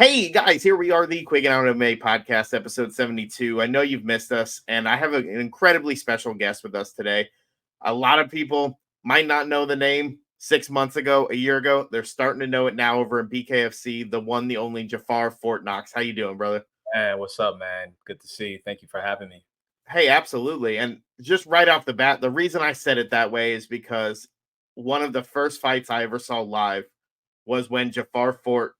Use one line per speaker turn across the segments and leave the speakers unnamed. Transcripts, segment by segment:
Hey guys, here we are, the Quiggin Out MMA Podcast, episode 72. I know you've missed us, and I have an incredibly special guest with us today. A lot of people might not know the name 6 months ago, a year ago. They're starting to know it now over in BKFC, the one, the only Jafar Fortt Knox. How you doing, brother?
Hey, what's up, man? Good to see you. Thank you for having me.
Hey, absolutely. And just right off the bat, the reason I said it that way is because one of the first fights I ever saw live was when Jafar Fortt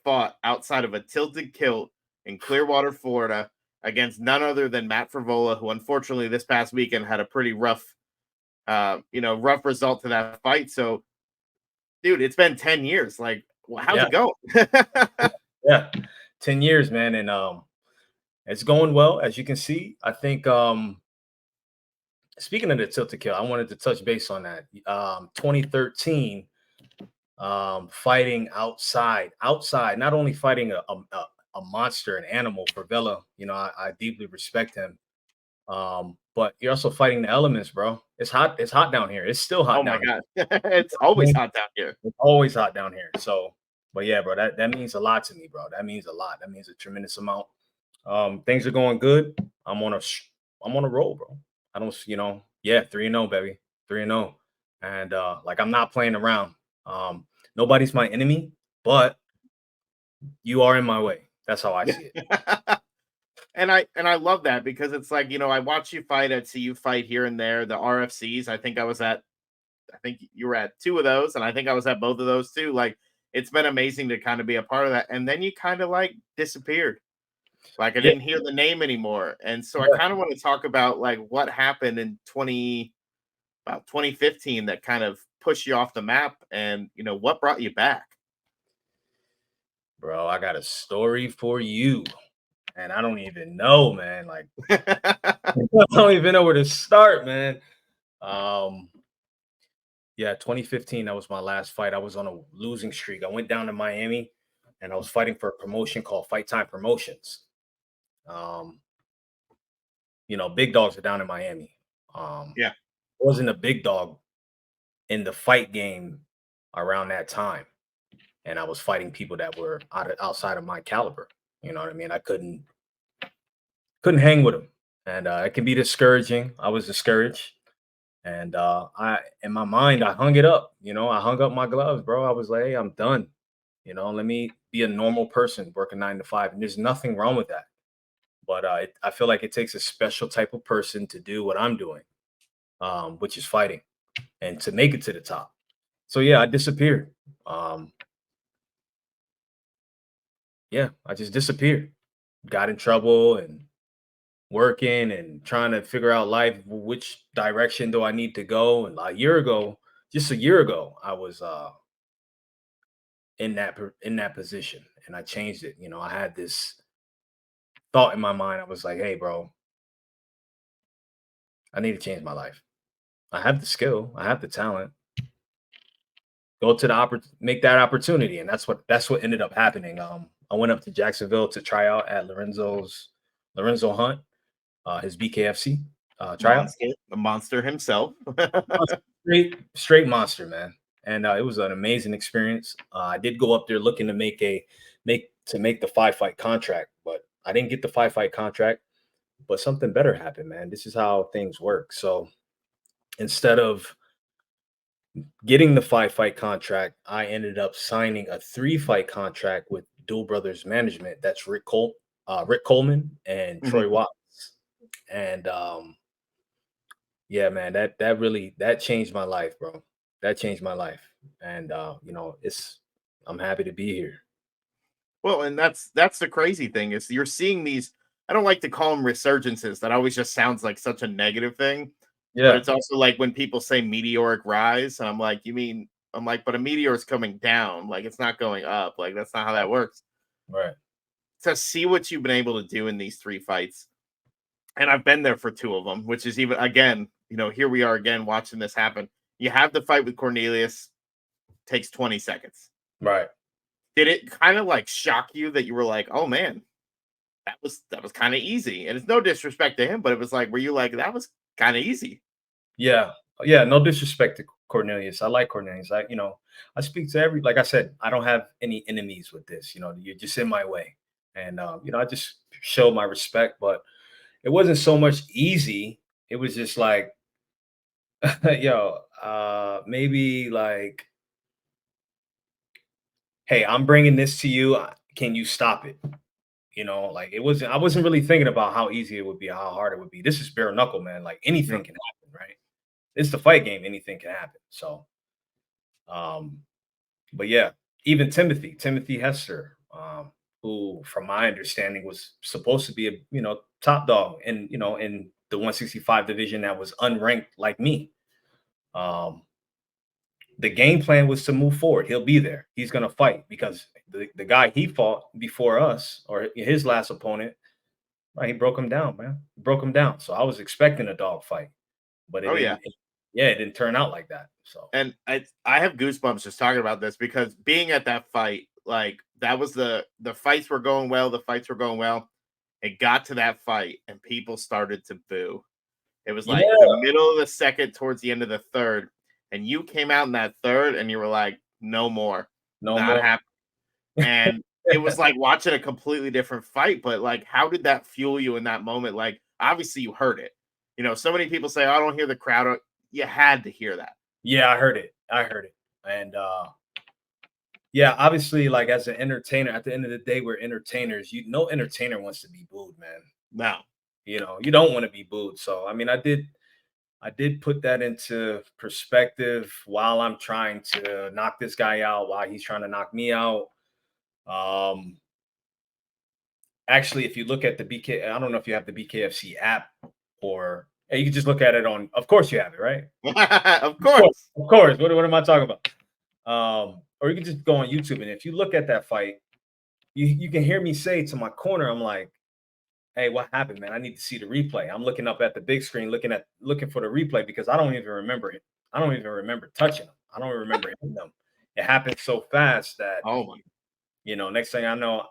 fought outside of a tilted kilt in Clearwater, Florida, against none other than Matt Frevola, who unfortunately this past weekend had a pretty rough, rough result to that fight. So, dude, it's been 10 years. Like, how's it going?
Yeah, 10 years, man, and it's going well, as you can see. I think speaking of the tilted kill, I wanted to touch base on that. 2013, fighting outside, not only fighting a monster, an animal, Frevola. I deeply respect him. But you're also fighting the elements, bro. It's hot down here. It's still hot
Oh my
down
God. It's always hot down here.
It's always hot down here. So, but yeah, bro, that means a lot to me, bro. That means a lot. That means a tremendous amount. Things are going good. I'm on a roll, bro. I don't, 3-0, baby. 3-0. And like, I'm not playing around. Nobody's my enemy, but you are in my way. That's how I see it.
And I love that, because it's like, I watch you fight, I'd see you fight here and there, the RFCs. I think you were at two of those, and I think I was at both of those too. Like, it's been amazing to kind of be a part of that. And then you kind of like disappeared. Like, I didn't hear the name anymore. And so I kind of want to talk about like what happened in 2015 that kind of pushed you off the map, and what brought you back.
Bro, I got a story for you. And I don't even know, man. Like, I don't even know where to start, man. Yeah, 2015, that was my last fight. I was on a losing streak. I went down to Miami and I was fighting for a promotion called Fight Time Promotions. Big dogs are down in Miami.
Yeah.
I wasn't a big dog in the fight game around that time. And I was fighting people that were outside of my caliber. You know what I mean? I couldn't hang with them. And it can be discouraging. I was discouraged. And in my mind, I hung it up. I hung up my gloves, bro. I was like, hey, I'm done. Let me be a normal person working 9 to 5. And there's nothing wrong with that. But I feel like it takes a special type of person to do what I'm doing, which is fighting, and to make it to the top. So, yeah, I disappeared. I just disappeared. Got in trouble and working and trying to figure out life. Which direction do I need to go? And just a year ago, I was in that position, and I changed it. I had this thought in my mind. I was like, hey, bro, I need to change my life. I have the skill, I have the talent. Go to make that opportunity. And that's what ended up happening. I went up to Jacksonville to try out at Lorenzo Hunt, his BKFC tryout.
The monster himself.
straight monster, man. And it was an amazing experience. I did go up there looking to make the 5-fight contract, but I didn't get the 5-fight contract. But something better happened, man. This is how things work. So instead of getting the 5-fight contract, I ended up signing a 3-fight contract with Dual Brothers Management. That's Rick Coleman and Troy Watts. And yeah, man, that changed my life, bro. That changed my life. And I'm happy to be here.
Well, and that's the crazy thing, is you're seeing these, I don't like to call them resurgences. That always just sounds like such a negative thing.
Yeah.
But it's also like when people say meteoric rise, and I'm like, but a meteor is coming down. Like, it's not going up. Like, that's not how that works.
Right.
To see what you've been able to do in these 3 fights. And I've been there for 2 of them, which is even, again, here we are again watching this happen. You have the fight with Cornelius, takes 20 seconds.
Right.
Did it kind of like shock you that you were like, oh man, that was kind of easy? And it's no disrespect to him, but it was like, were you like, that was kind of easy?
Yeah. Yeah, no disrespect to Cornelius. I like Cornelius. I speak to like I said, I don't have any enemies with this. You're just in my way. And I just show my respect, but it wasn't so much easy. It was just like, yo, maybe like, hey, I'm bringing this to you. Can you stop it? Like I wasn't really thinking about how easy it would be, how hard it would be. This is bare knuckle, man. Like
Yeah.
anything can happen, right? It's the fight game. Anything can happen. So, um, but yeah, even Timothy Hester, who, from my understanding, was supposed to be a top dog, and in the 165 division that was unranked like me. Um, the game plan was to move forward. He'll be there. He's gonna fight because the guy he fought before us, or his last opponent, right, he broke him down, man. He broke him down. So I was expecting a dog fight, but it
Oh yeah.
didn't. Yeah, it didn't turn out like that. So
And I have goosebumps just talking about this because being at that fight, like that was the fights were going well, the fights were going well. It got to that fight and people started to boo. It was like the
yeah,
middle of the second towards the end of the third, and you came out in that third and you were like, no more,
no
not
more.
happening. And it was like watching a completely different fight. But like, how did that fuel you in that moment? Like, obviously you heard it. So many people say, oh, I don't hear the crowd. You had to hear that.
Yeah, I heard it. And yeah, obviously, like as an entertainer, at the end of the day, we're entertainers. No entertainer wants to be booed, man.
No.
You don't want to be booed. So I mean, I did put that into perspective while I'm trying to knock this guy out, while he's trying to knock me out. Um, Actually, if you look at I don't know if you have the BKFC app, or you can just look at it on. Of course, you have it, right?
Of course.
Of course. What am I talking about? Or you can just go on YouTube, and if you look at that fight, you can hear me say to my corner, I'm like, "Hey, what happened, man? I need to see the replay." I'm looking up at the big screen, looking for the replay because I don't even remember it. I don't even remember touching them. I don't remember hitting them. It happened so fast that
Oh my.
next thing I know,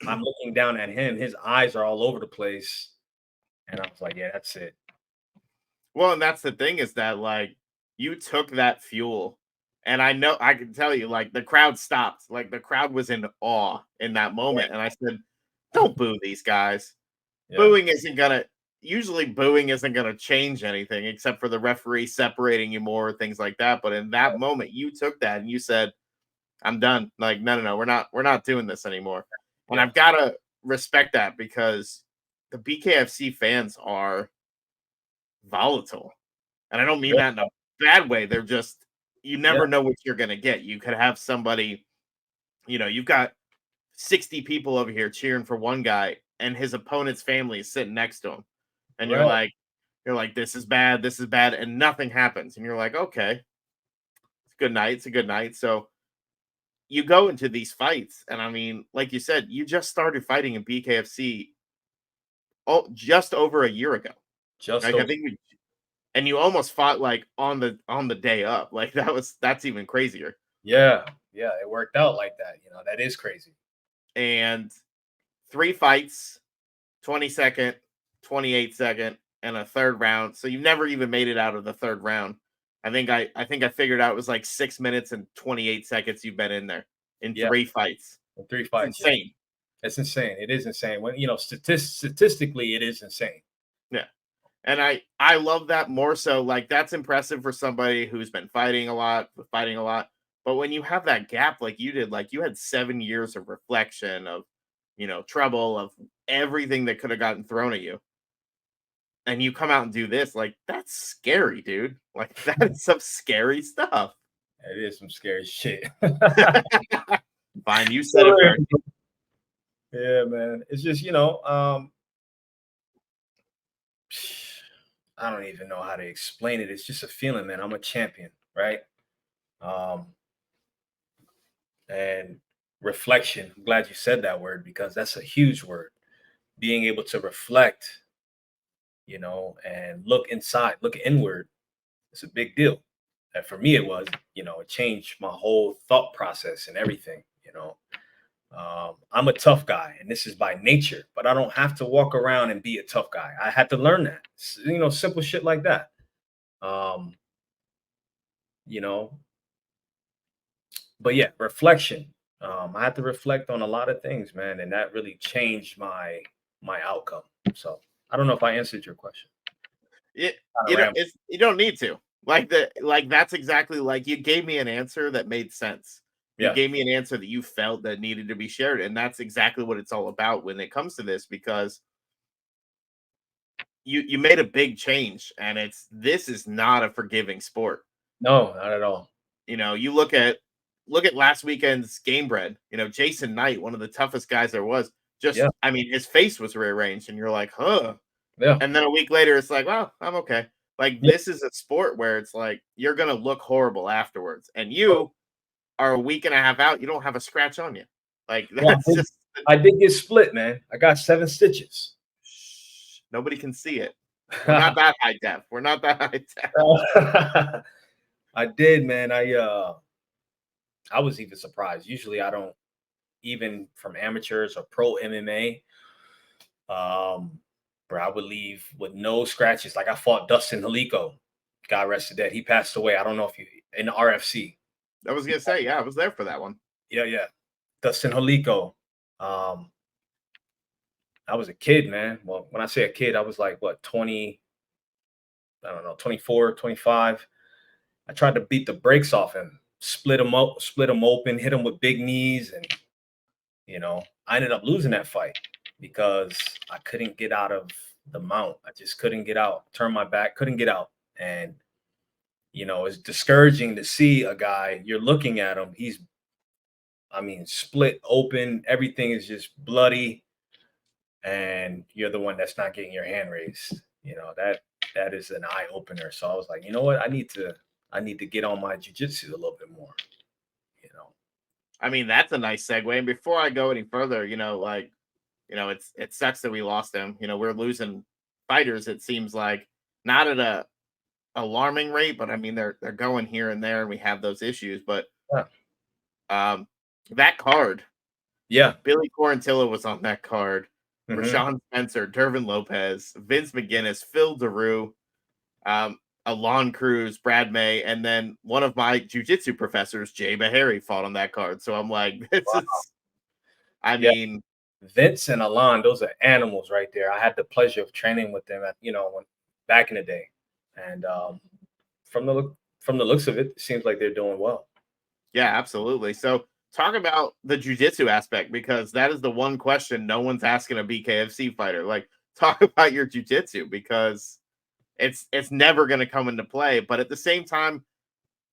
I'm looking down at him. His eyes are all over the place, and I was like, "Yeah, that's it."
Well, and that's the thing is that like you took that fuel, and I know I can tell you, like the crowd stopped, like the crowd was in awe in that moment, and I said, "Don't boo these guys.
Yeah,
Booing isn't gonna. Usually, booing isn't gonna change anything except for the referee separating you more, things like that. But in that moment, you took that and you said, "I'm done. Like, no, no, no, we're not doing this anymore." And
yeah,
I've got to respect that because the BKFC fans are volatile. And I don't mean
yeah,
that in a bad way. They're just you
yeah,
never know what you're gonna get. You could have somebody, you've got 60 people over here cheering for one guy, and his opponent's family is sitting next to him. And
right.
you're like, this is bad, and nothing happens. And you're like, okay, it's a good night. It's a good night. So you go into these fights, and I mean, like you said, you just started fighting in BKFC just over a year ago.
Just
Like I
over.
think and you almost fought like on the day up. Like that's even crazier.
Yeah, yeah, it worked out like that. That is crazy.
And 3 fights, 20-second, 28-second, and a third round. So you've never even made it out of the third round. I think I figured out it was like 6 minutes and 28 seconds you've been in there in
Yeah,
3 fights.
in three
It's
fights. Yeah,
insane.
it's insane. It is insane. When statistically, it is insane.
Yeah. And I love that more so. Like that's impressive for somebody who's been fighting a lot. But when you have that gap like you did, like you had 7 years of reflection of, trouble of everything that could have gotten thrown at you. And you come out and do this, like that's scary, dude. Like that is some scary stuff.
It is some scary shit.
Fine, you said it first.
Yeah, man. It's just I don't even know how to explain it. It's just a feeling, man. I'm a champion, right? Um, and reflection. I'm glad you said that word because that's a huge word. Being able to reflect, and look inside, look inward. It's a big deal. And for me, it was, it changed my whole thought process and everything. I'm a tough guy, and this is by nature, but I don't have to walk around and be a tough guy. I had to learn that, simple shit like that. Um, you know, but yeah, reflection. I had to reflect on a lot of things, man, and that really changed my outcome. So I don't know if I answered your question.
It,
Kind of ramble.
you don't need to. That's exactly like you gave me an answer that made sense. You
Yeah.
gave me an answer that you felt that needed to be shared, and that's exactly what it's all about when it comes to this, because you made a big change, and this is not a forgiving sport.
No, not at all.
You look at last weekend's Game Bread. Jason Knight, one of the toughest guys there was.
Yeah.
I mean, his face was rearranged, and you're like, huh.
Yeah.
And then a week later, it's like, well, I'm okay. Like,
Yeah.
this is a sport where it's like you're gonna look horrible afterwards, and you are a week and a half out. You don't have a scratch on you. Like,
Well,
that's just
I did get split, man. I got 7 stitches.
nobody can see it. We're not that high def. We're not that high def.
I did, man. I was even surprised. Usually I don't, even from amateurs or pro MMA, where I would leave with no scratches. Like I fought Dustin Halico, God rest his dead. He passed away. I don't know if you in the RFC.
I was gonna say, yeah, I was there for that one.
Yeah. Dustin Halico. I was a kid, man. Well, when I say a kid, I was like, what, 20, I don't know, 24, 25. I tried to beat the brakes off him, split him open, hit him with big knees. And, I ended up losing that fight because I couldn't get out of the mount. I just couldn't get out, turn my back, couldn't get out. And, it's discouraging to see a guy, you're looking at him, split open, everything is just bloody. And you're the one that's not getting your hand raised. That is an eye opener. So I was like, you know what? I need to get on my jiu-jitsu a little bit more.
I mean, that's a nice segue. And before I go any further, it sucks that we lost him. We're losing fighters, it seems like, not at a alarming rate, but I mean they're going here and there, and we have those issues. But that card,
yeah,
Billy Quarantillo was on that card.
Mm-hmm.
Rashawn Spencer, Dervin Lopez, Vince McGinnis, Phil Daru, Alon Cruz, Brad May, and then one of my jiu-jitsu professors, Jay Bahari, fought on that card. So I'm like, I mean,
Vince and Alon, those are animals right there. I had the pleasure of training with them back in the day, and from the looks of it, it seems like they're doing well.
Yeah, absolutely. So talk about the jiu-jitsu aspect, because that is the one question no one's asking a BKFC fighter. Like, talk about your jiu-jitsu, because it's never going to come into play. But at the same time,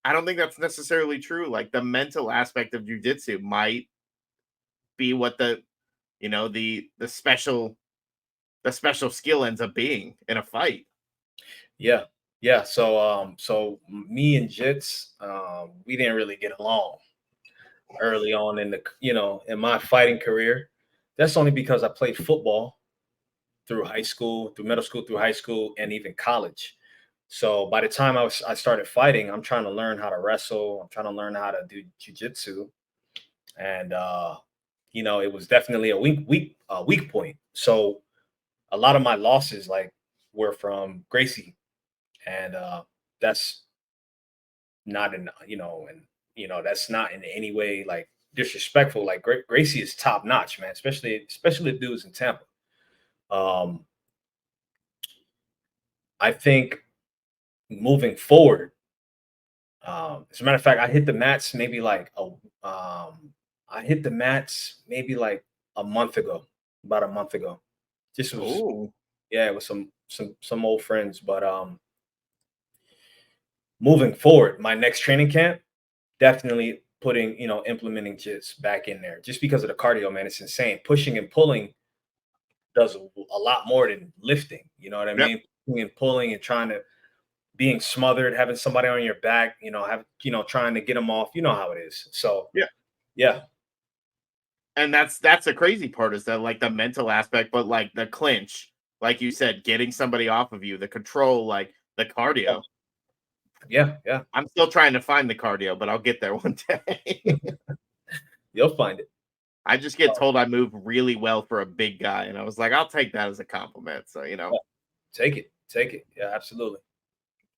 I don't think that's necessarily true. Like, the mental aspect of jiu-jitsu might be what the special skill ends up being in a fight.
Yeah. So me and Jits, we didn't really get along early on in my fighting career. That's only because I played football through high school, through middle school, through high school, and even college. So by the time I started fighting, I'm trying to learn how to wrestle. I'm trying to learn how to do jiu-jitsu. And, it was definitely a weak point. So a lot of my losses were from Gracie. And that's not that's not in any way like disrespectful. Like Gracie is top notch, man, especially the dudes in Tampa. I think moving forward, as a matter of fact, I hit the mats maybe like a month ago, about a month ago. Just was, yeah, with some old friends. But moving forward, my next training camp, definitely implementing jits back in there, just because of the cardio, man. It's insane. Pushing and pulling does a lot more than lifting. You know what I mean? Pushing and pulling and being smothered, having somebody on your back, trying to get them off. You know how it is. So yeah.
And that's the crazy part, is that like the mental aspect, but like the clinch, like you said, getting somebody off of you, the control, like the cardio.
Yeah.
I'm still trying to find the cardio, but I'll get there one day.
You'll find it.
I just get told I move really well for a big guy, and I was like, I'll take that as a compliment. So
take it. Yeah, absolutely.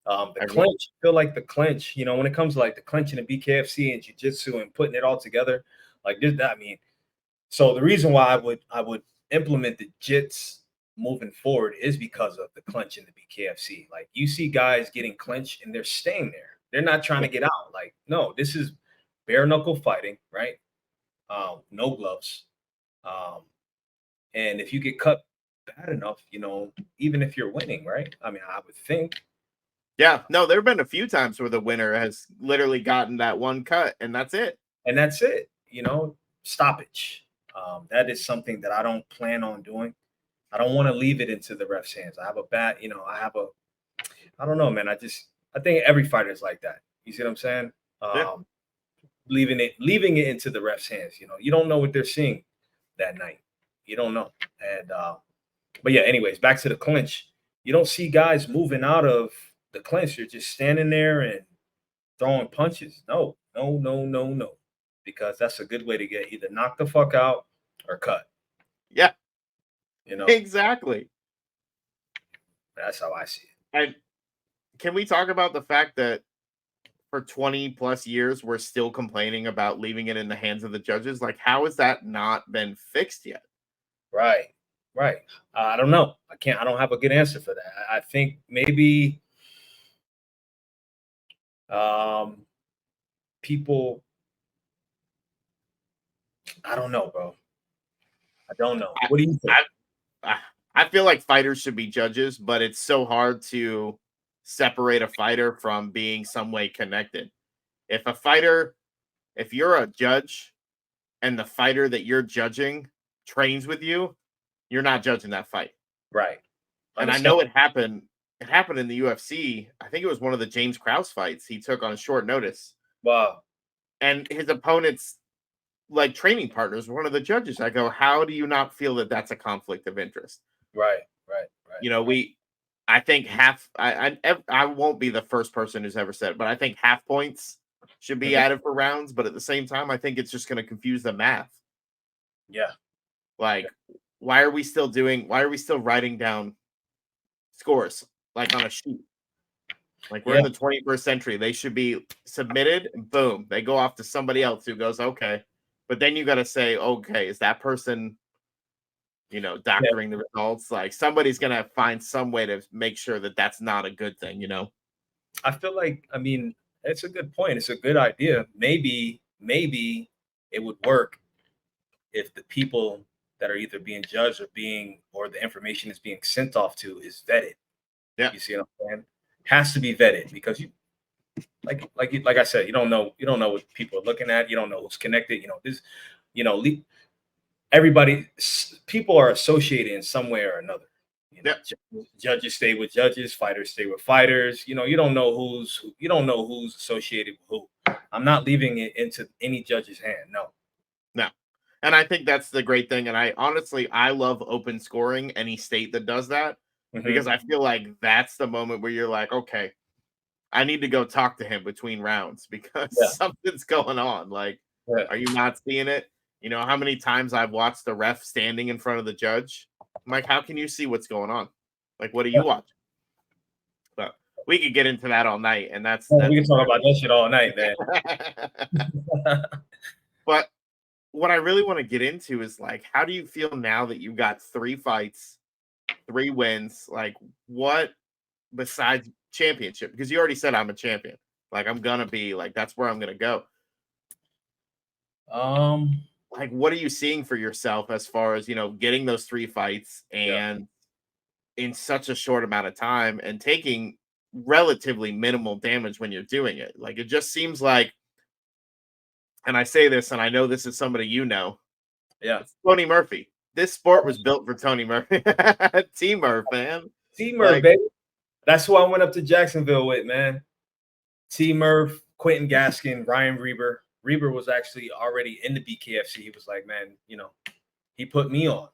The clinch, I feel like the clinch, you know, when it comes to like the clinch in the BKFC and jiu-jitsu and putting it all together, like this, that, I mean, so the reason why I would implement the jits moving forward is because of the clinch in the BKFC. Like you see guys getting clinched and they're staying there. They're not trying to get out. Like, no, this is bare knuckle fighting, right? No gloves. And if you get cut bad enough, you know, even if you're winning, right? I mean, I would think.
Yeah, no, there have been a few times where the winner has literally gotten that one cut, and that's it.
And that's it, you know, stoppage. That is something that I don't plan on doing. I don't want to leave it into the ref's hands. I have a bad, you know, I don't know, man. I think every fighter is like that. You see what I'm saying?
Yeah.
Leaving it into the ref's hands. You know, you don't know what they're seeing that night. You don't know. And but yeah, anyways, back to the clinch. You don't see guys moving out of the clinch. They're just standing there and throwing punches. No. Because that's a good way to get either knocked the fuck out or cut.
Yeah.
You know,
exactly.
That's how I see it.
And can we talk about the fact that for 20 plus years, we're still complaining about leaving it in the hands of the judges? Like, how has that not been fixed yet?
Right. I don't know. I don't have a good answer for that. I think maybe people, I don't know, bro. I don't know. What do you think?
I feel like fighters should be judges, but it's so hard to separate a fighter from being some way connected. If you're a judge and the fighter that you're judging trains with you, you're not judging that fight.
Right.
And I know it happened. It happened in the UFC. I think it was one of the James Krause fights he took on short notice.
Wow.
And his opponent's like training partners were one of the judges. I go, how do you not feel that that's a conflict of interest?
Right.
You know, I think I won't be the first person who's ever said it, but I think half points should be added for rounds. But at the same time, I think it's just going to confuse the math.
Yeah.
Like, why are we still writing down scores like on a sheet? Like, we're in the 21st century. They should be submitted and boom, they go off to somebody else who goes, okay. But then you got to say, okay, is that person, you know, doctoring the results? Like, somebody's going to find some way to make sure that that's not a good thing, you know?
I feel like, I mean, it's a good point. It's a good idea. Maybe it would work if the people that are either being judged or the information is being sent off to is vetted.
Yeah.
You see what I'm saying? Has to be vetted because you, like I said, you don't know what people are looking at. You don't know who's connected. You know, this, you know, people are associated in some way or another. You know, judges stay with judges, fighters stay with fighters. You know, you don't know who's associated with who. I'm not leaving it into any judge's hand. No.
And I think that's the great thing. And I love open scoring, any state that does that, because I feel like that's the moment where you're like, okay, I need to go talk to him between rounds because something's going on. Like, are you not seeing it? You know, how many times I've watched the ref standing in front of the judge? I'm like, how can you see what's going on? Like, what are you watching? But we could get into that all night. And we
can talk about that shit all night, man.
But what I really want to get into is like, how do you feel now that you've got 3 fights, 3 wins? Like, what besides championship? Because you already said I'm a champion. Like, I'm gonna be like, that's where I'm gonna go. Like, what are you seeing for yourself as far as, you know, getting those 3 fights and in such a short amount of time and taking relatively minimal damage when you're doing it? Like, it just seems like, and I say this, and I know this is somebody you know.
Yeah.
It's Tony Murphy. This sport was built for Tony Murphy. T-Murph, man.
T-Murph, baby. That's who I went up to Jacksonville with, man. T-Murph, Quentin Gaskin, Ryan Reber. Reber was actually already in the BKFC. He was like, man, you know, he put me on.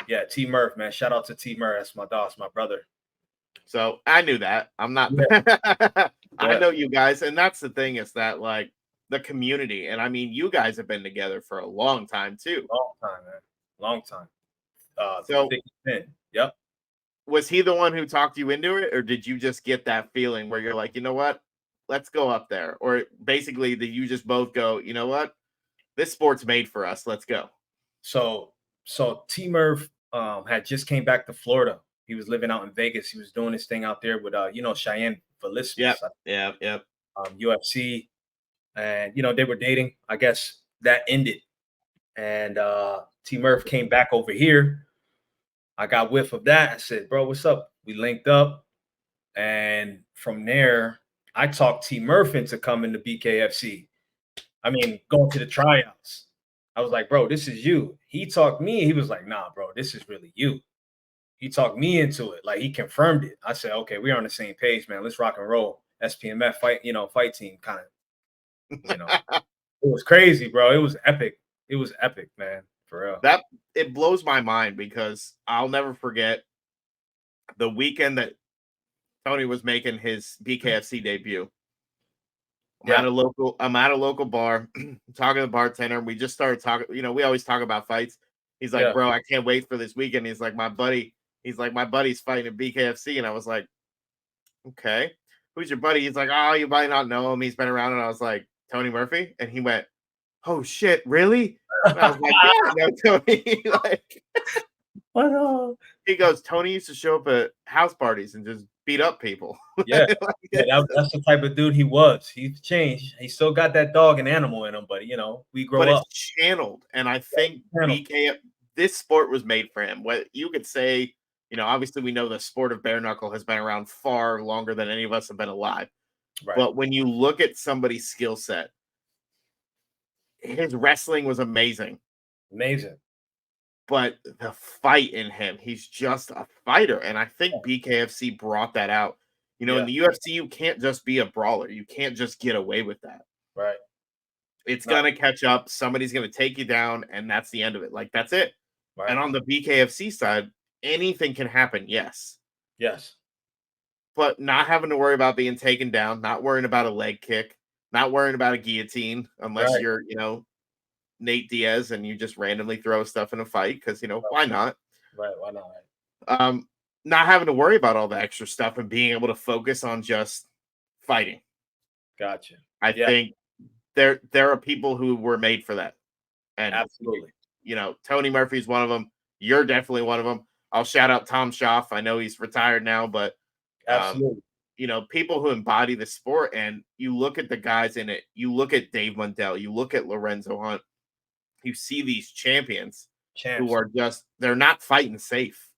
Yeah, T-Murph, man. Shout out to T-Murph. That's my dog. That's my brother.
So I knew that. I'm not. I know you guys. And that's the thing is that, like, the community, and I mean, you guys have been together for a long time too.
Long time, man. Long time.
So,
yep.
Was he the one who talked you into it, or did you just get that feeling where you're like, you know what, let's go up there? Or basically, did you just both go, you know what, this sport's made for us, let's go?
So T Murph had just came back to Florida. He was living out in Vegas. He was doing his thing out there with Cheyenne Velismus,
Yep.
UFC, and they were dating. I guess that ended, and T Murph came back over here. I got whiff of that. I said, bro, what's up? We linked up, and from there, I talked T Murph into coming to BKFC. I mean, going to the tryouts. I was like, bro, this is you. He talked me. He was like, nah, bro, this is really you. He talked me into it. Like, he confirmed it. I said, okay, we're on the same page, man. Let's rock and roll. SPMF fight team kind of, it was crazy, bro. It was epic. It was epic, man. For real.
That it blows my mind because I'll never forget the weekend that Tony was making his BKFC debut. I'm at a local bar, talking to the bartender, and we just started talking. We always talk about fights. He's like, bro, I can't wait for this weekend. He's like, my buddy's fighting at BKFC. And I was like, okay, who's your buddy? He's like, oh, you might not know him. He's been around. And I was like, Tony Murphy. And he went, oh shit, really? And I was like, yeah, no, Tony. Like,
what?
He goes, Tony used to show up at house parties and just beat up people.
Yeah, that's the type of dude he was. He's changed. He still got that dog and animal in him, but we grow up.
It's channeled, and I think this sport was made for him. What you could say, obviously we know the sport of bare knuckle has been around far longer than any of us have been alive. Right. But when you look at somebody's skill set, his wrestling was amazing. But the fight in him, he's just a fighter. And I think BKFC brought that out. In the UFC, you can't just be a brawler. You can't just get away with that.
Right.
It's going to catch up. Somebody's going to take you down, and that's the end of it. Like, that's it.
Right.
And on the BKFC side, anything can happen, yes. But not having to worry about being taken down, not worrying about a leg kick, not worrying about a guillotine, unless you're, Nate Diaz and you just randomly throw stuff in a fight because why not?
Right, why not?
Not having to worry about all the extra stuff and being able to focus on just fighting.
Gotcha.
I think there are people who were made for that. And
absolutely.
Tony Murphy's one of them. You're definitely one of them. I'll shout out Tom Schaff. I know he's retired now, but
absolutely.
People who embody the sport, and you look at the guys in it, you look at Dave Mundell, you look at Lorenzo Hunt. You see these champions who are they're not fighting safe.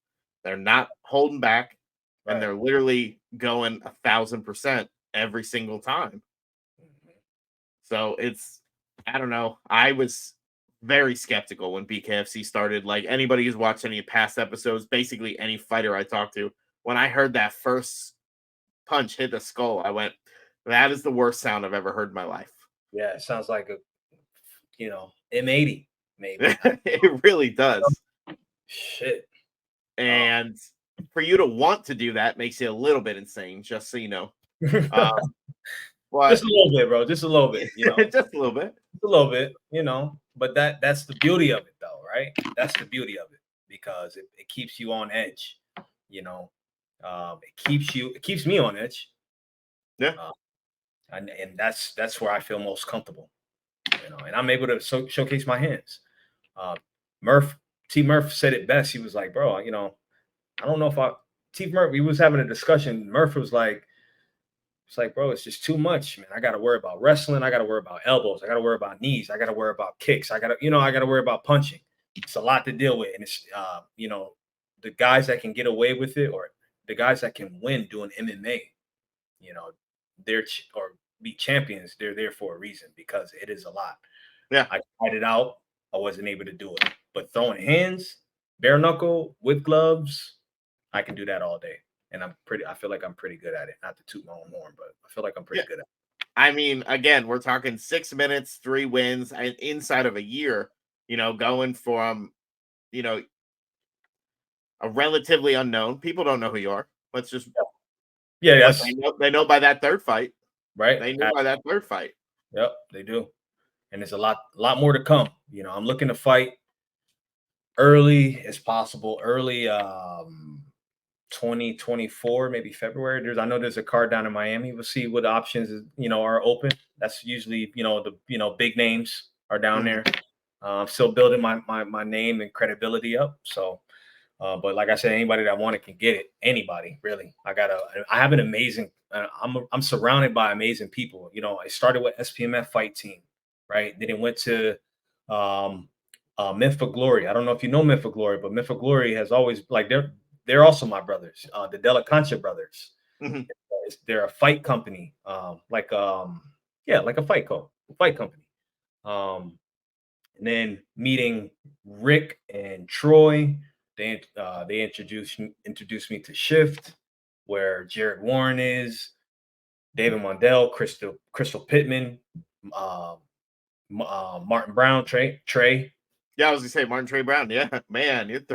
They're not holding back, and they're literally going 1,000% every single time. Mm-hmm. So I don't know. I was very skeptical when BKFC started. Like, anybody who's watched any past episodes, basically any fighter I talked to, when I heard that first punch hit the skull, I went, that is the worst sound I've ever heard in my life.
Yeah, it sounds like a M80, maybe.
It really does.
Shit.
And for you to want to do that makes you a little bit insane, just so you know.
Just a little bit, bro. Just a little bit,
Just a little bit.
Just a little bit, But that's the beauty of it, though, right? That's the beauty of it, because it keeps you on edge. It keeps me on edge.
Yeah.
And that's where I feel most comfortable. And I'm able to showcase my hands. T Murph said it best. He was like, bro, I don't know if T Murph, we was having a discussion. Murph was like, it's like, bro, it's just too much, man. I got to worry about wrestling. I got to worry about elbows. I got to worry about knees. I got to worry about kicks. I got to worry about punching. It's a lot to deal with. And it's, the guys that can get away with it, or the guys that can win doing MMA, or be champions, they're there for a reason, because it is a lot.
Yeah.
I tried it out. I wasn't able to do it. But throwing hands, bare knuckle with gloves, I can do that all day. And I feel like I'm pretty good at it. Not to toot my own horn, but I feel like I'm pretty good at it.
I mean, again, we're talking 6 minutes, 3 wins, and inside of a year, going from, a relatively unknown. People don't know who you are. Let's just
yes.
They know by that third fight.
Right.
They know by that third fight.
Yep, they do. And there's a lot more to come. I'm looking to fight early as possible. Early 2024, maybe February. I know there's a card down in Miami. We'll see what options are open. That's usually the big names are down there. Still building my name and credibility up. So, but like I said, anybody that want it can get it. Anybody really. I have an amazing. I'm surrounded by amazing people. I started with SPMF Fight Team, right? Then it went to Myth for Glory. I don't know if you know Myth for Glory, but Myth for Glory has always they're also my brothers, the Della Concha brothers. They're a fight company, like a fight company. And then meeting Rick and Troy, they introduced me to Shift, where Jared Warren is, David Mondell, Crystal Pittman, Martin Brown, Trey.
Yeah, I was gonna say Martin Trey Brown. Yeah, man,
he's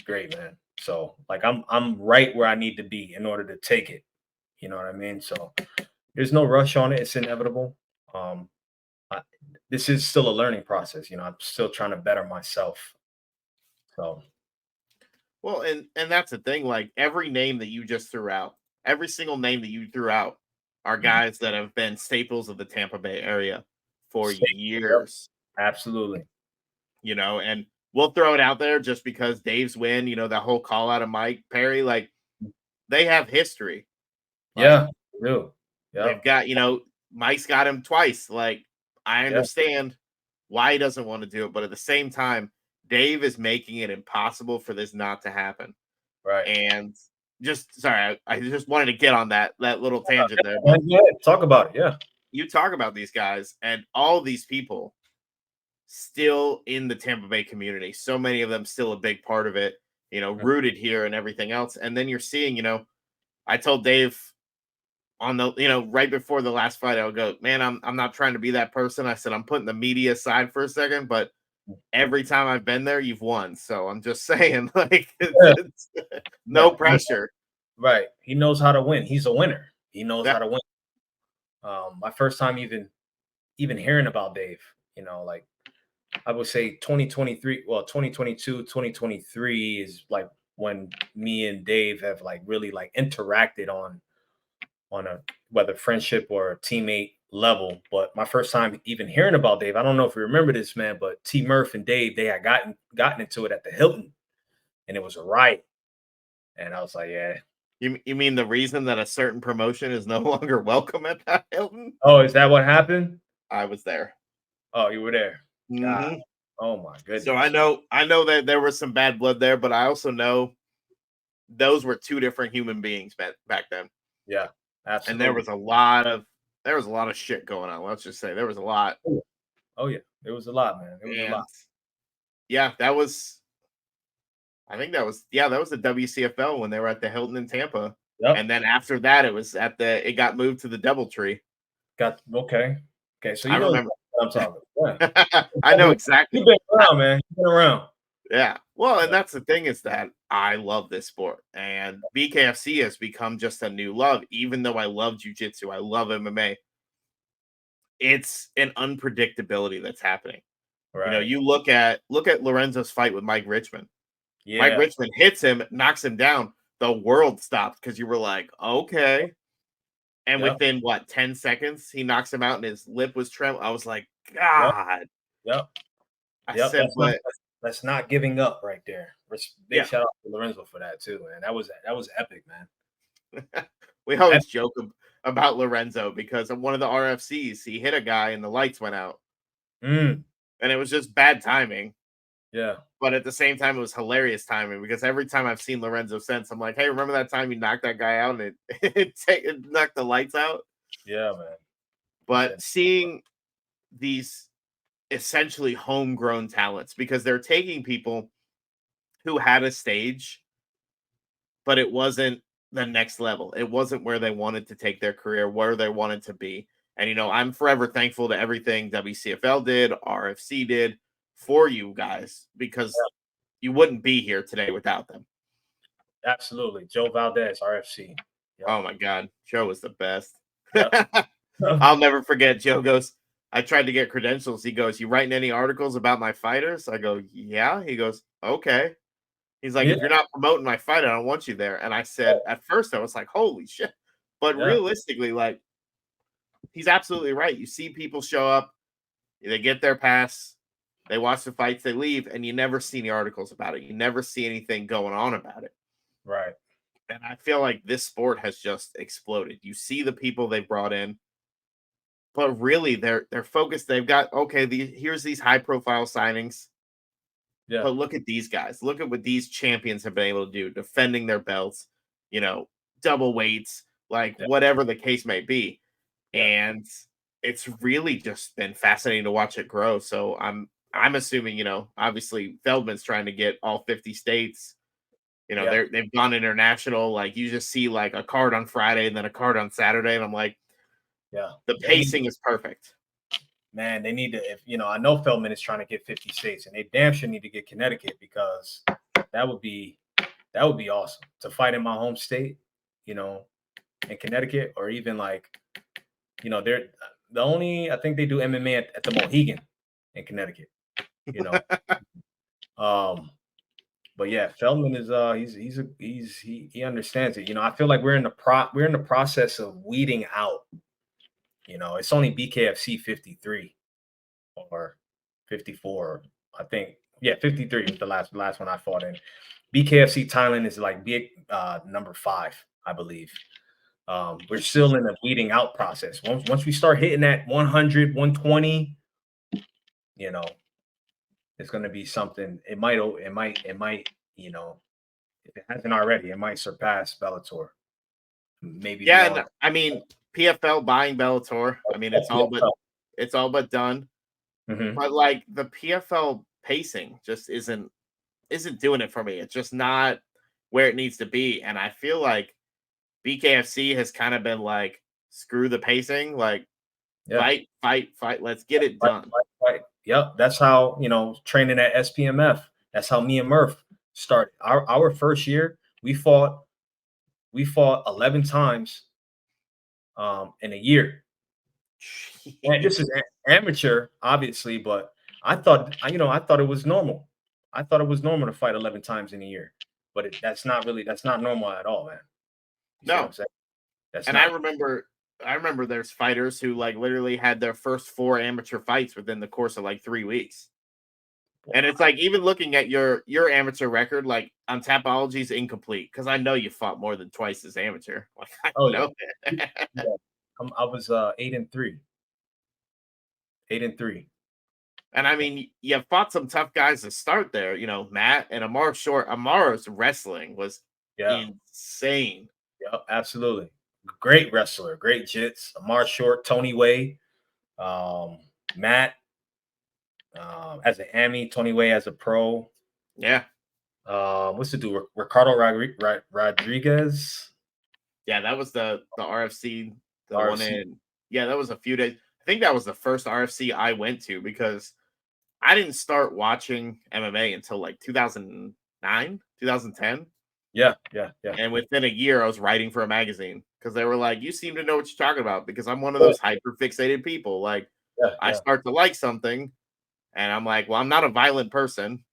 great, man. So I'm right where I need to be in order to take it. You know what I mean? So there's no rush on it. It's inevitable. This is still a learning process. I'm still trying to better myself. So,
well, and that's the thing. Like every name that you just threw out, every single name that you threw out, are guys that have been staples of the Tampa Bay area for years.
Absolutely.
And we'll throw it out there just because Dave's win. The whole call out of Mike Perry, like they have history.
Yeah, real.
Yeah. They've got Mike's got him twice. Like I understand why he doesn't want to do it, but at the same time, Dave is making it impossible for this not to happen.
Right.
And I just wanted to get on that little tangent there.
Yeah, talk about it. Yeah.
You talk about these guys and all these people still in the Tampa Bay community. So many of them still a big part of it, rooted here and everything else. And then you're seeing, I told Dave on the, right before the last fight, I'll go, man, I'm not trying to be that person. I said, I'm putting the media aside for a second, but every time I've been there, you've won. So I'm just saying, like, it's no pressure.
Right. He knows how to win. He's a winner. He knows how to win. My first time even hearing about Dave, like I would say 2022, 2023 is like when me and Dave have really interacted on a whether friendship or a teammate level. But my first time even hearing about Dave, I don't know if you remember this, man, but T Murph and Dave, they had gotten into it at the Hilton, and it was a riot. And I was like, yeah.
You mean the reason that a certain promotion is no longer welcome at that Hilton?
Oh, is that what happened?
I was there.
Oh, you were there.
Mm-hmm.
Oh my goodness.
So I know that there was some bad blood there, but I also know those were two different human beings back then.
Yeah, absolutely.
And there was a lot of shit going on. Let's just say there was a lot.
Oh yeah, there was a lot, man. There was a lot.
Yeah, I think that was the WCFL when they were at the Hilton in Tampa.
Yep.
And then after that, it got moved to the DoubleTree.
Okay. So
I remember
what I'm talking about. Yeah.
I know exactly.
You've been around, man. You've been around.
Yeah. Well, and that's the thing is that I love this sport, and BKFC has become just a new love. Even though I love jiu-jitsu, I love MMA. It's an unpredictability that's happening. Right. You look at Lorenzo's fight with Mike Richmond. Yeah. Mike Richmond hits him, knocks him down. The world stopped because you were like, okay. And within 10 seconds, he knocks him out and his lip was trembling. I was like, God.
Yep.
I said,
that's not giving up right there. Big shout out to Lorenzo for that too, man. That was epic, man.
We always joke about Lorenzo because of one of the RFCs, he hit a guy and the lights went out. And it was just bad timing.
Yeah.
But at the same time, it was hilarious timing because every time I've seen Lorenzo since, I'm like, hey, remember that time you knocked that guy out and it knocked the lights out?
Yeah, man.
But seeing these essentially homegrown talents, because they're taking people who had a stage, but it wasn't the next level. It wasn't where they wanted to take their career, where they wanted to be. And, I'm forever thankful to everything WCFL did, RFC did, for you guys, because you wouldn't be here today without them.
Absolutely. Joe Valdez, RFC.
Yep. Oh my God. Joe was the best. Yep. I'll never forget. Joe goes, I tried to get credentials. He goes, you writing any articles about my fighters? I go, yeah. He goes, okay. He's like, if you're not promoting my fight, I don't want you there. And I said, at first, I was like, holy shit. But realistically, like, he's absolutely right. You see people show up, they get their pass, they watch the fights, they leave, and you never see any articles about it. You never see anything going on about it.
Right.
And I feel like this sport has just exploded. You see the people they brought in, but really they're focused. They've got here's these high profile signings.
Yeah.
But look at these guys. Look at what these champions have been able to do, defending their belts, double weights, like whatever the case may be. Yeah. And it's really just been fascinating to watch it grow. So I'm assuming, obviously Feldman's trying to get all 50 states. They've gone international. Like you just see like a card on Friday and then a card on Saturday. And I'm like, the pacing is perfect.
Man, they need to, I know Feldman is trying to get 50 states, and they damn sure need to get Connecticut, because that would be awesome to fight in my home state, in Connecticut, or even like, they're the only, I think they do MMA at the Mohegan in Connecticut, but yeah, Feldman is he understands it. I feel like we're in the process of weeding out. It's only BKFC 53 or 54, I think. Yeah, 53 is the last one I fought in. BKFC Thailand is like big number 5, I believe. We're still in the weeding out process. Once we start hitting that 100, 120, it's going to be something. It might, if it hasn't already, it might surpass Bellator. Maybe.
Yeah, and, I mean, PFL buying Bellator. I mean, it's all but done. Mm-hmm. But like the PFL pacing just isn't doing it for me. It's just not where it needs to be. And I feel like BKFC has kind of been like, screw the pacing, like fight, let's get it done.
Fight. Yep. That's how, training at SPMF. That's how me and Murph started. Our first year, we fought 11 times in a year. And this is amateur, obviously, but I thought it was normal. I thought it was normal to fight 11 times in a year, but that's not normal at all, man.
No. I remember there's fighters who like literally had their first 4 amateur fights within the course of like 3 weeks. And it's like, even looking at your amateur record, like on Tapology is incomplete, because I know you fought more than twice as amateur. Like, I know.
I was 8-3. 8-3.
And I mean, you fought some tough guys to start there. Matt and Amar Short. Amar's wrestling was insane.
Yeah, absolutely. Great wrestler, great jits. Amar Short, Tony Way, Matt as an Ami, Tony Way as a pro.
Yeah.
What's the dude? Ricardo Rodriguez.
Yeah, that was the RFC. One in. Yeah, that was a few days. I think that was the first RFC I went to, because I didn't start watching MMA until like 2009, 2010.
Yeah.
And within a year, I was writing for a magazine, because they were like, you seem to know what you're talking about, because I'm one of those hyper fixated people. Like, I start to like something, and I'm like, well, I'm not a violent person,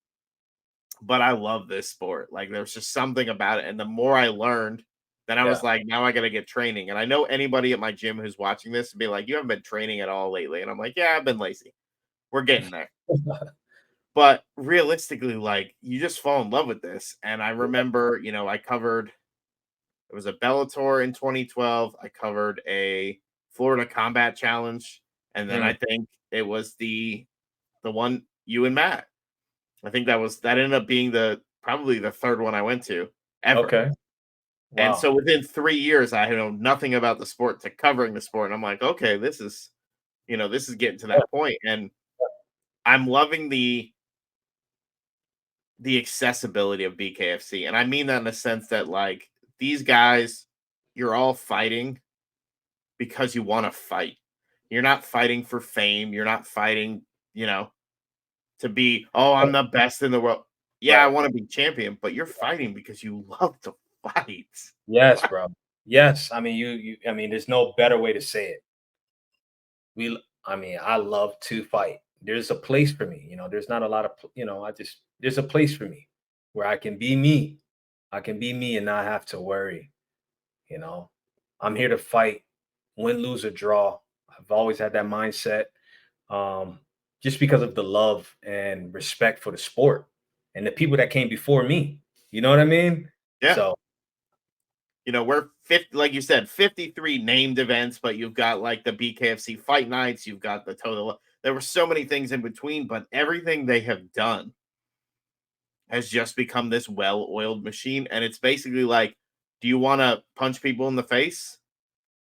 but I love this sport. Like, there's just something about it. And the more I learned, then I was like, now I got to get training. And I know anybody at my gym who's watching this would be like, you haven't been training at all lately. And I'm like, yeah, I've been lazy. We're getting there. But realistically, like, you just fall in love with this. And I remember, I covered, it was a Bellator in 2012. I covered a Florida Combat Challenge. And then I think it was the one you and Matt. I think that ended up being probably the third one I went to ever.
Okay.
Wow. And so within 3 years, I know nothing about the sport to covering the sport. And I'm like, okay, this is getting to that point. And I'm loving the accessibility of BKFC. And I mean that in the sense that, like, these guys, you're all fighting because you want to fight. You're not fighting for fame. You're not fighting, to be, I'm the best in the world. Yeah, I want to be champion, but you're fighting because you love to fight.
Yes, bro. Yes. I mean, I mean, there's no better way to say it. I love to fight. There's a place for me. There's not a lot of, there's a place for me. where I can be me. I can be me and not have to worry. You know, I'm here to fight, win, lose, or draw. I've always had that mindset, um, just because of the love and respect for the sport and the people that came before me. You know what I mean?
Yeah.
So,
We're 50, like you said, 53 named events, but you've got like the BKFC fight nights, you've got the total. There were so many things in between, but everything they have done has just become this well-oiled machine. And it's basically like, do you want to punch people in the face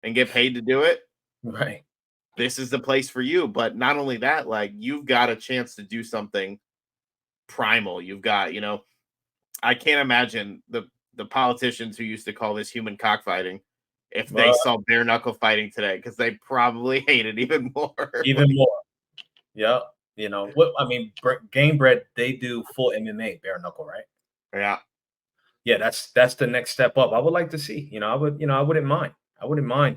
and get paid to do it?
right.
This is the place for you. But not only that, like you've got a chance to do something primal. You've got, I can't imagine the politicians who used to call this human cockfighting if they
But
saw bare knuckle fighting today, because they probably hate it even more.
even more. Yeah. You know what? I mean, Game Bread, they do full MMA, bare knuckle, right?
Yeah.
Yeah, that's the next step up. I would like to see. I wouldn't mind. I wouldn't mind.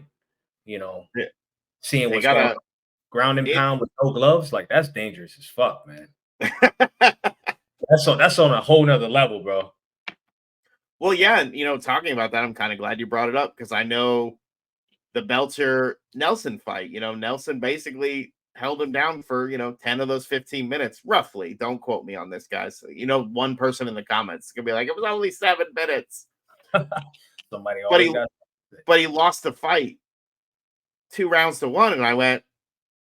You know,
Yeah.
seeing
They
what's going on.
gotta
Ground and
it.
pound with no gloves, like that's dangerous as fuck, man. That's on a whole nother level, bro.
Well, yeah, and talking about that, I'm kind of glad you brought it up because I know the Belcher Nelson fight. Nelson basically held him down for 10 of those 15 minutes, roughly. Don't quote me on this, guys. One person in the comments could be like, it was only 7 minutes.
Somebody
But
always
he
got.
but he lost the fight 2-1, and I went,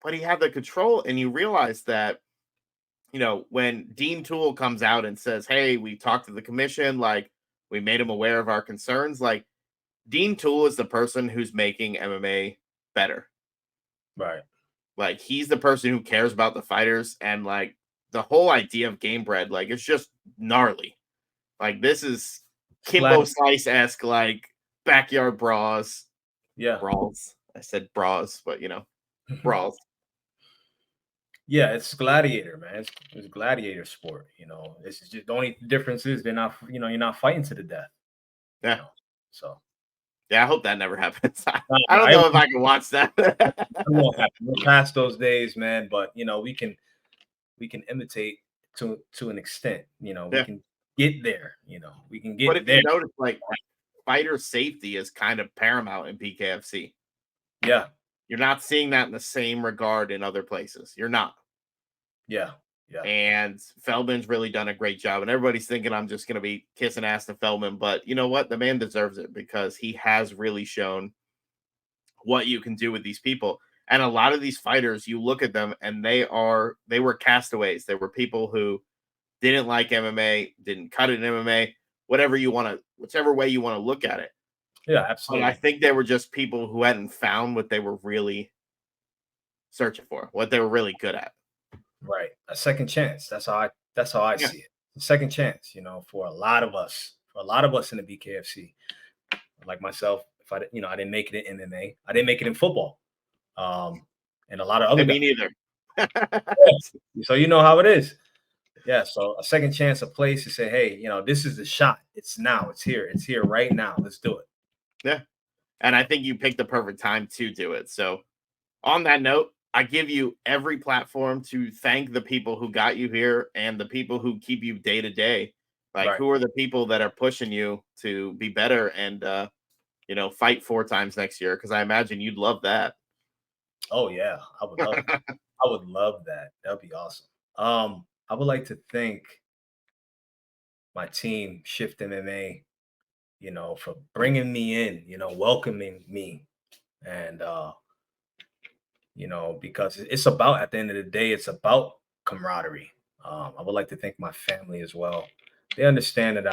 but he had the control, and you realize that when Dean Toole comes out and says, hey, we talked to the commission, like we made him aware of our concerns, like Dean Toole is the person who's making MMA better.
Right.
Like he's the person who cares about the fighters, and like the whole idea of Game Bread, like it's just gnarly. Like this is Kimbo Slice esque, like backyard brawls.
Yeah.
Brawls. I said bras, but brawls.
Yeah, it's gladiator, man. It's gladiator sport. It's just the only difference is they're not. You're not fighting to the death.
Yeah.
So
Yeah, I hope that never happens. I
no,
don't know if I can watch that.
it won't happen. We're past those days, man. But we can imitate to an extent. We
Yeah.
can get there. We can
But
get
if
there.
you notice, like fighter safety is kind of paramount in BKFC.
Yeah.
You're not seeing that in the same regard in other places. You're not.
Yeah. Yeah.
And Feldman's really done a great job. And everybody's thinking I'm just going to be kissing ass to Feldman. But you know what? The man deserves it because he has really shown what you can do with these people. And a lot of these fighters, you look at them and they were castaways. They were people who didn't like MMA, didn't cut it in MMA, whichever way you want to look at it.
Yeah,
But
absolutely.
I think they were just people who hadn't found what they were really searching for, what they were really good at.
Right. A second chance. That's how I see it. A second chance, for a lot of us in the BKFC, like myself, if I didn't make it in MMA, I didn't make it in football. And a lot of other
Me
guys.
neither.
So you know how it is. Yeah. So a second chance, a place to say, hey, this is the shot. It's now. It's here. It's here right now. Let's do it.
Yeah. And I think you picked the perfect time to do it. So on that note, I give you every platform to thank the people who got you here and the people who keep you day to day. Like
Right.
who are the people that are pushing you to be better and fight 4 times next year? Because I imagine you'd love that.
Oh yeah, I would love that. I would love that. That'd be awesome. I would like to thank my team, Shift MMA, for bringing me in, welcoming me. And, because it's about, at the end of the day, it's about camaraderie. I would like to thank my family as well. They understand that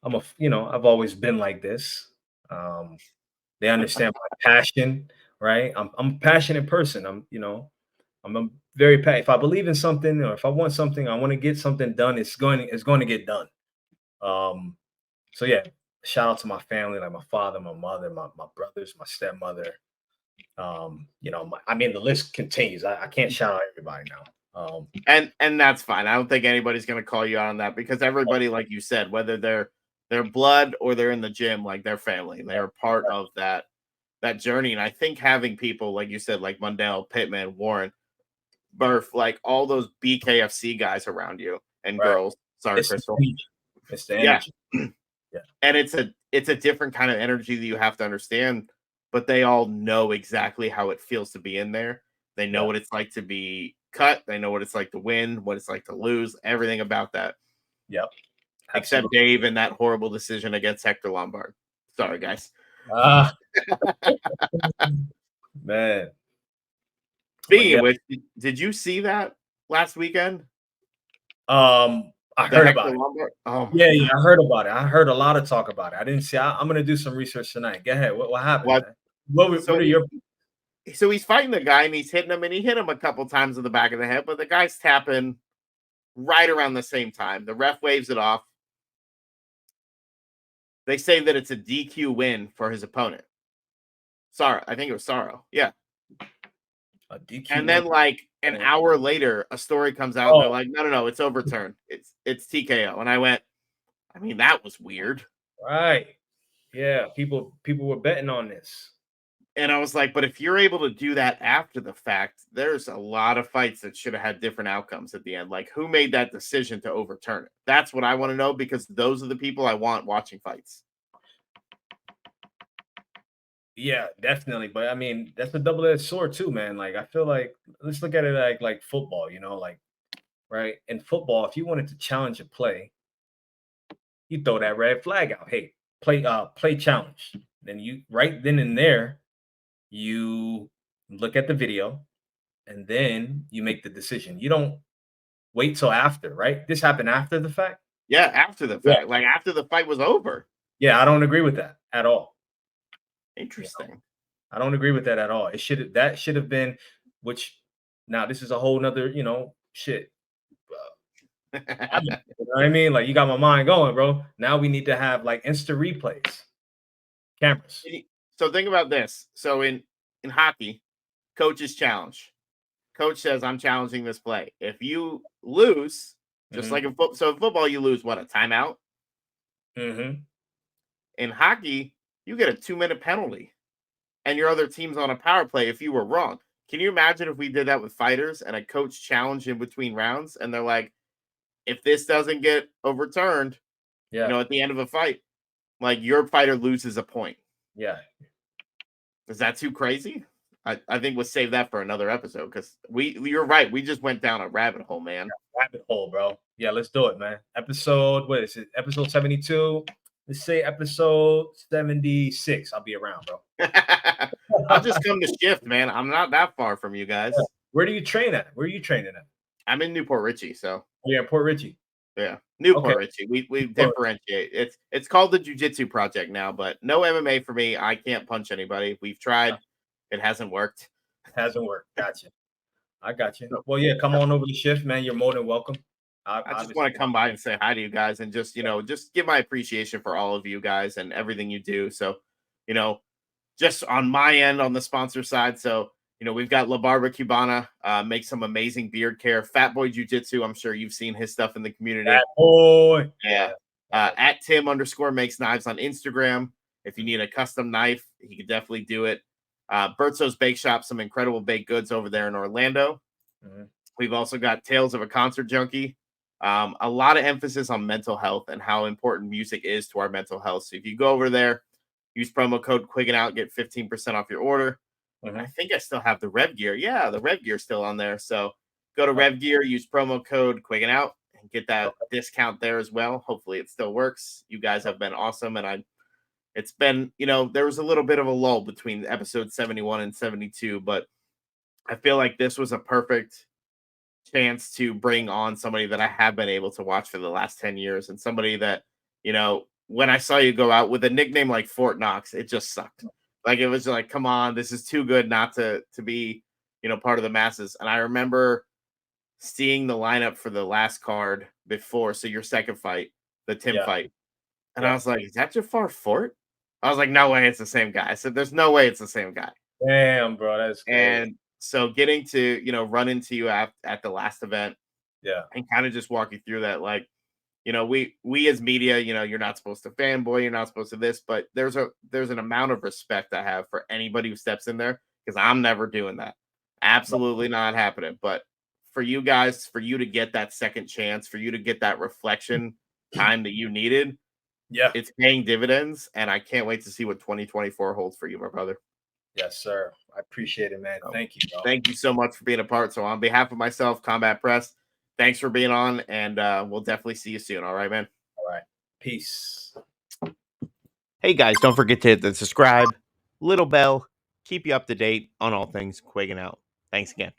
I've always been like this. They understand my passion, right? I'm a passionate person. I'm a very passionate. If I believe in something or if I want something, I want to get something done. It's going to get done. So yeah, shout out to my family, like my father, my mother, my brothers, my stepmother. The list continues. I can't shout out everybody now.
And that's fine. I don't think anybody's going to call you out on that because everybody, like you said, whether they're blood or they're in the gym, like they're family, they're part of that journey. And I think having people like you said, like Mundell, Pittman, Warren, Burf, like all those BKFC guys around you and
Right.
girls, Sorry,
It's the
Crystal.
energy. It's the
Yeah.
energy.
Yeah. And it's a different kind of energy that you have to understand, but they all know exactly how it feels to be in there. They know
Yeah.
what it's like to be cut. They know what it's like to win, what it's like to lose, everything about that.
Yep.
Except
Absolutely.
Dave and that horrible decision against Hector Lombard. Sorry, guys.
Ah, man. But
Speaking
yeah,
of which, did you see that last weekend?
I
The
heard
Hector
about it.
Lombard? Oh my
Yeah,
god.
I heard about it. I heard a lot of talk about it. I didn't see. I'm gonna do some research tonight. Go ahead. What happened,
What?
man? What
So
are your?
he's fighting the guy and he's hitting him and he hit him a couple times in the back of the head, but the guy's tapping right around the same time. The ref waves it off. They say that it's a DQ win for his opponent. Sorry, I think it was Sorrow. Yeah.
A DQ
And then
win?
like an hour later, a story comes out and they're
Oh,
like, no, it's overturned. It's TKO. And I went, I mean, that was weird.
right. Yeah, people were betting on this.
And I was like, but if you're able to do that after the fact, there's a lot of fights that should have had different outcomes at the end. Like, who made that decision to overturn it? That's what I want to know because those are the people I want watching fights.
Yeah, definitely. But I mean, that's a double-edged sword too, man. Like I feel like let's look at it like football, like right? In football, if you wanted to challenge a play, you throw that red flag out. Hey, play challenge. Then you right then and there, you look at the video and then you make the decision. You don't wait till after, right? This happened after the fact.
Yeah, after the
Yeah.
fact, like after the fight was over.
Yeah, I don't agree with that at all.
Interesting.
I don't agree with that at all. That should have been, which now this is a whole nother, shit. You know what I mean? Like you got my mind going, bro. Now we need to have like instant replays, cameras.
So think about this. So in hockey, coach's challenge. Coach says, I'm challenging this play. If you lose, just like in football, so in football, you lose what, a timeout?
Mm-hmm.
In hockey, you get a 2-minute penalty and your other team's on a power play if you were wrong. Can you imagine if we did that with fighters and a coach challenged in between rounds and they're like, if this doesn't get overturned,
Yeah.
at the end of a fight, like your fighter loses a point.
Yeah.
Is that too crazy? I think we'll save that for another episode because you're right. We just went down a rabbit hole, man.
Rabbit hole, bro. Yeah, let's do it, man. What is it? Episode 72. Let's say episode 76. I'll be around, bro.
I'll just come to shift, man. I'm not that far from you guys.
Yeah. Where do you train at? Where are you training at?
I'm in Newport Richie, so
Yeah, Port Richie.
yeah, Newport
Okay.
Richie. We differentiate. It's called the Jiu-Jitsu Project now, but no MMA for me. I can't punch anybody. We've tried, it hasn't worked.
Hasn't worked. Gotcha. I got you.
So,
Well, yeah, come on over to shift, man. You're more than welcome.
I just want to come by and say hi to you guys and just just give my appreciation for all of you guys and everything you do. So, just on my end on the sponsor side. So, we've got La Barba Cubana, makes some amazing beard care. Fat Boy Jiu-Jitsu, I'm sure you've seen his stuff in the community.
Fat boy.
Yeah. At Tim_makes knives on Instagram. If you need a custom knife, he could definitely do it. Bertzo's Bake Shop, some incredible baked goods over there in Orlando.
Mm-hmm.
We've also got Tales of a Concert Junkie. A lot of emphasis on mental health and how important music is to our mental health. So if you go over there, use promo code Quiggin Out, get 15% off your order.
Mm-hmm.
I think I still have the Rev Gear. Yeah, the Rev Gear is still on there. So go to Rev Gear, use promo code Quiggin Out, and get that discount there as well. Hopefully it still works. You guys have been awesome. And it's been, there was a little bit of a lull between episode 71 and 72, but I feel like this was a perfect chance to bring on somebody that I have been able to watch for the last 10 years and somebody that, when I saw you go out with a nickname like Fort Knox, it just sucked. Like, it was like, come on, this is too good not to be, part of the masses. And I remember seeing the lineup for the last card before. So your second fight, the Tim fight. And I was like, is that Jafar Fort? I was like, no way it's the same guy. I said, there's no way it's the same guy.
Damn, bro. That's crazy.
And so getting to, run into you at the last event.
Yeah.
And kind of just walk you through that. Like, we as media, you're not supposed to fanboy, you're not supposed to this, but there's an amount of respect I have for anybody who steps in there because I'm never doing that. Absolutely not happening. But for you guys, for you to get that second chance, for you to get that reflection time that you needed.
Yeah.
It's paying dividends, and I can't wait to see what 2024 holds for you, my brother.
Yes, sir. I appreciate it, man. Thank you, bro.
Thank you so much for being a part. So on behalf of myself, Combat Press, thanks for being on, and we'll definitely see you soon. All right, man?
All right. Peace.
Hey, guys, don't forget to hit the subscribe, little bell, keep you up to date on all things Quiggin Out. Thanks again.